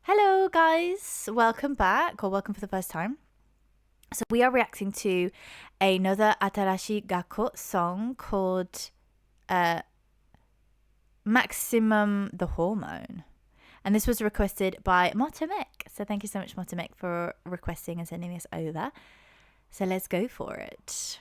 Hello, guys. Welcome back, or welcome for the first time. So we are reacting to another Atarashii Gako song called Maximum the Hormone. And this was requested by Motomek. So thank you so much, Motomek, for requesting and sending this over. So let's go for it.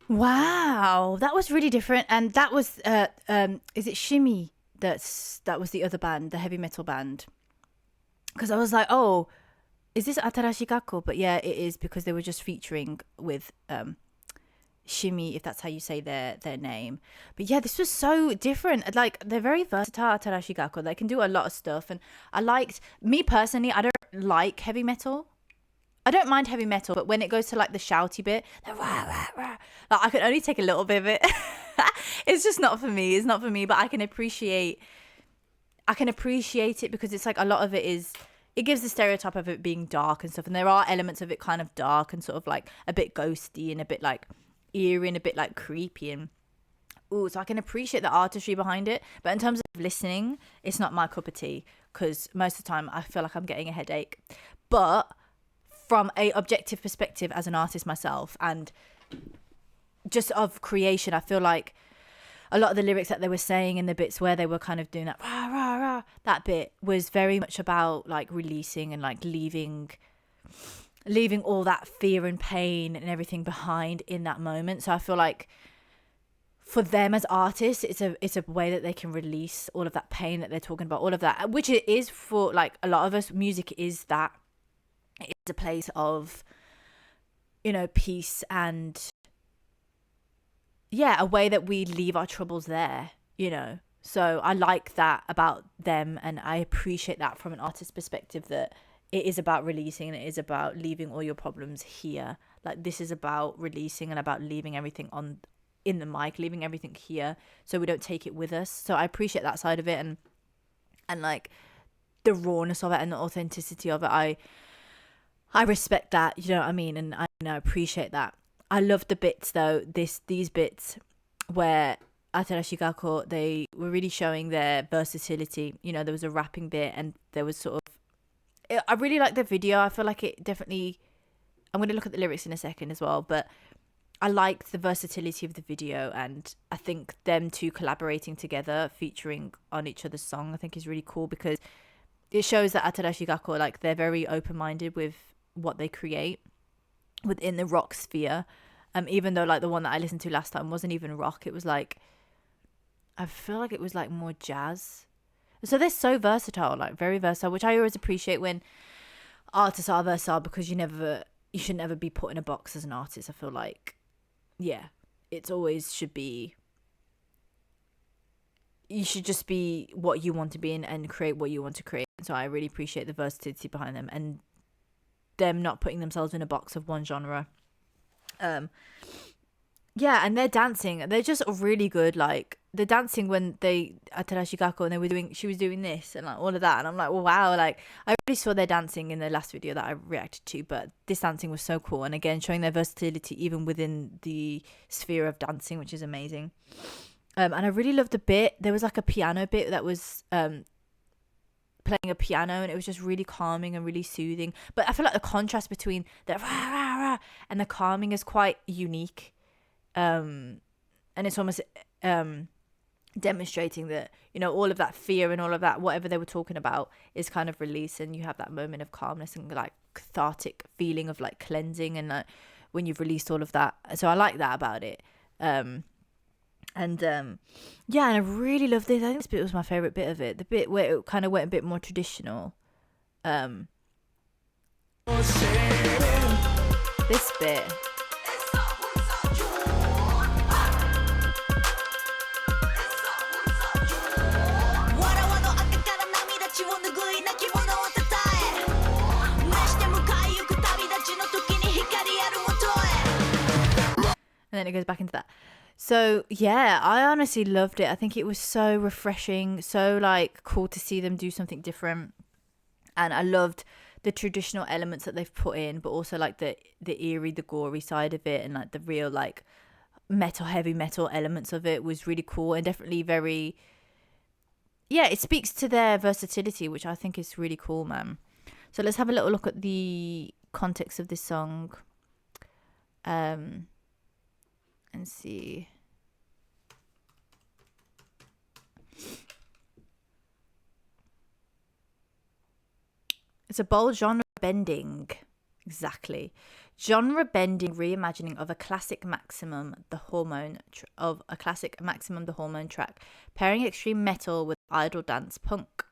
Wow, that was really different, and that was is it Shimi? That was the other band, the heavy metal band. Because I was like, oh, is this Atarashii Gako? But yeah, it is, because they were just featuring with Shimi, if that's how you say their name. But yeah, this was so different. Like, they're very versatile, Atarashii Gako. They can do a lot of stuff. And I liked, me personally, I don't like heavy metal. I don't mind heavy metal, but when it goes to like the shouty bit, the rah, rah, rah, like, I can only take a little bit of it. It's just not for me. It's not for me, but I can appreciate it because it's like a lot of it is, it gives the stereotype of it being dark and stuff. And there are elements of it kind of dark and sort of like a bit ghosty and a bit like eerie and a bit like creepy. And so I can appreciate the artistry behind it. But in terms of listening, it's not my cup of tea because most of the time I feel like I'm getting a headache. But from a objective perspective as an artist myself and just of creation, I feel like a lot of the lyrics that they were saying in the bits where they were kind of doing that rah, rah, rah, that bit was very much about like releasing and like leaving all that fear and pain and everything behind in that moment. So I feel like for them as artists, it's a way that they can release all of that pain that they're talking about, all of that, which it is for like a lot of us. Music is that. It's a place of, you know, peace and, yeah, a way that we leave our troubles there, you know. So I like that about them, and I appreciate that from an artist's perspective, that it is about releasing and it is about leaving all your problems here. Like, this is about releasing and about leaving everything in the mic, leaving everything here so we don't take it with us. So I appreciate that side of it, and like the rawness of it and the authenticity of it. I respect that, you know what I mean? And I appreciate that. I love the bits though, these bits where Atarashii Gako, they were really showing their versatility. You know, there was a rapping bit and there was sort of, I really like the video. I feel like it definitely, I'm going to look at the lyrics in a second as well, but I liked the versatility of the video, and I think them two collaborating together, featuring on each other's song, I think is really cool because it shows that Atarashii Gako, like, they're very open-minded with what they create within the rock sphere. Even though like the one that I listened to last time wasn't even rock, it was like, I feel like it was like more jazz. So they're so versatile, like very versatile, which I always appreciate when artists are versatile, because you should never be put in a box as an artist. I feel like, yeah, it's always should be, you should just be what you want to be and create what you want to create. So I really appreciate the versatility behind them and them not putting themselves in a box of one genre. Yeah, and they're dancing, they're just really good. Like, the dancing when Atarashii Gako, and she was doing this and like all of that, and I'm like, well, wow, like I really saw their dancing in the last video that I reacted to, but this dancing was so cool, and again showing their versatility even within the sphere of dancing, which is amazing. And I really loved the bit, there was like a piano bit that was playing a piano, and it was just really calming and really soothing. But I feel like the contrast between the rah, rah, rah and the calming is quite unique, and it's almost demonstrating that, you know, all of that fear and all of that whatever they were talking about is kind of released, and you have that moment of calmness and like cathartic feeling of like cleansing, and like when you've released all of that. So I like that about it. Yeah, and I really loved this. I think this bit was my favorite bit of it, the bit where it kind of went a bit more traditional. This bit, and then it goes back into that. So yeah, I honestly loved it. I think it was so refreshing, so like cool to see them do something different. And I loved the traditional elements that they've put in, but also like the eerie, the gory side of it, and like the real like heavy metal elements of it was really cool, and definitely very, yeah, it speaks to their versatility, which I think is really cool, man. So let's have a little look at the context of this song. And see. It's a bold genre bending. Exactly. Genre bending reimagining of a classic Maximum the Hormone track, pairing extreme metal with idle dance punk.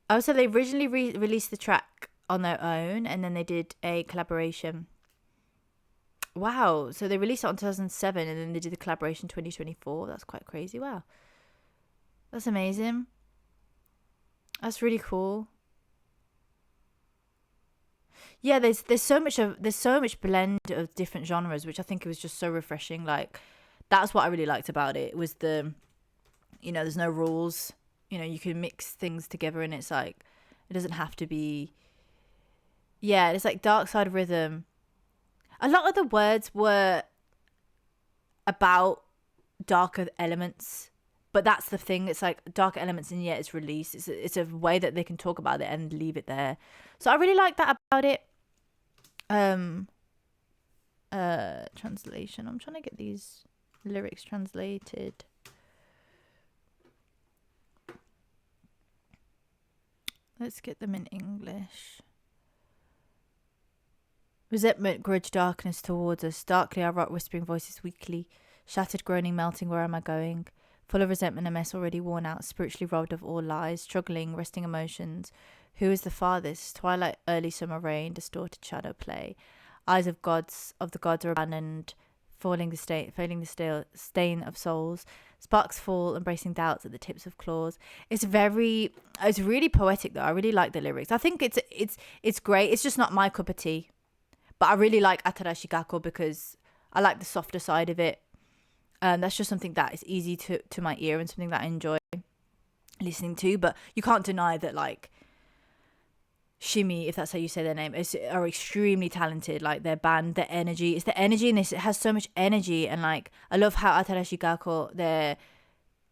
Oh, so they originally released the track on their own, and then they did a collaboration. Wow. So they released it on 2007 and then they did the collaboration 2024. That's quite crazy. Wow. That's amazing. That's really cool. Yeah, there's so much blend of different genres, which I think it was just so refreshing. Like that's what I really liked about it was there's no rules. You can mix things together and it's like it doesn't have to be. Yeah, it's like dark side rhythm. A lot of the words were about darker elements, but that's the thing. It's like darker elements, and yet it's released. It's a way that they can talk about it and leave it there. So I really like that about it. Translation. I'm trying to get these lyrics translated. Let's get them in English. Resentment, grudge, darkness towards us. Darkly I rot, whispering voices weakly. Shattered, groaning, melting, where am I going? Full of resentment, a mess already worn out. Spiritually robbed of all lies. Struggling, resting emotions. Who is the farthest? Twilight, early summer rain. Distorted shadow play. Eyes of the gods are abandoned. Failing the stain of souls. Sparks fall, embracing doubts at the tips of claws. It's really poetic though. I really like the lyrics. I think it's great. It's just not my cup of tea. But I really like Atarashii Gako because I like the softer side of it. That's just something that is easy to my ear and something that I enjoy listening to. But you can't deny that like Shimi, if that's how you say their name, are extremely talented. Like their band, their energy. It's the energy in this. It has so much energy. And like I love how Atarashii Gako, they're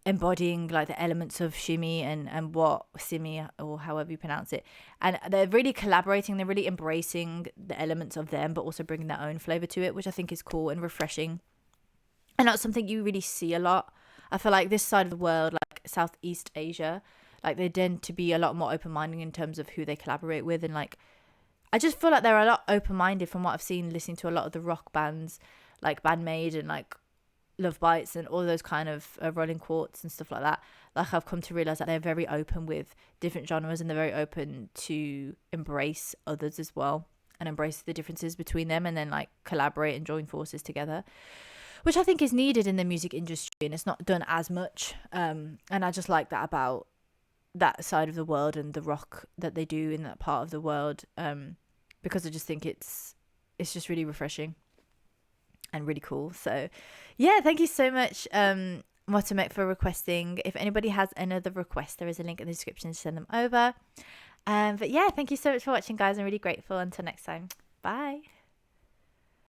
embodying like the elements of Shimi and what Simi or however you pronounce it, and they're really collaborating, they're really embracing the elements of them but also bringing their own flavor to it, which I think is cool and refreshing, and that's something you really see a lot. I feel like this side of the world, like Southeast Asia, like they tend to be a lot more open-minded in terms of who they collaborate with, and like I just feel like they're a lot open-minded from what I've seen listening to a lot of the rock bands like Bandmade and like Love Bites and all those kind of Rolling Quartz and stuff like that. Like I've come to realize that they're very open with different genres and they're very open to embrace others as well and embrace the differences between them and then like collaborate and join forces together, which I think is needed in the music industry and it's not done as much. And I just like that about that side of the world and the rock that they do in that part of the world, because I just think it's just really refreshing and really cool. So yeah, thank you so much Motomek for requesting. If anybody has another request, there is a link in the description to send them over. But yeah, thank you so much for watching guys. I'm really grateful. Until next time, bye.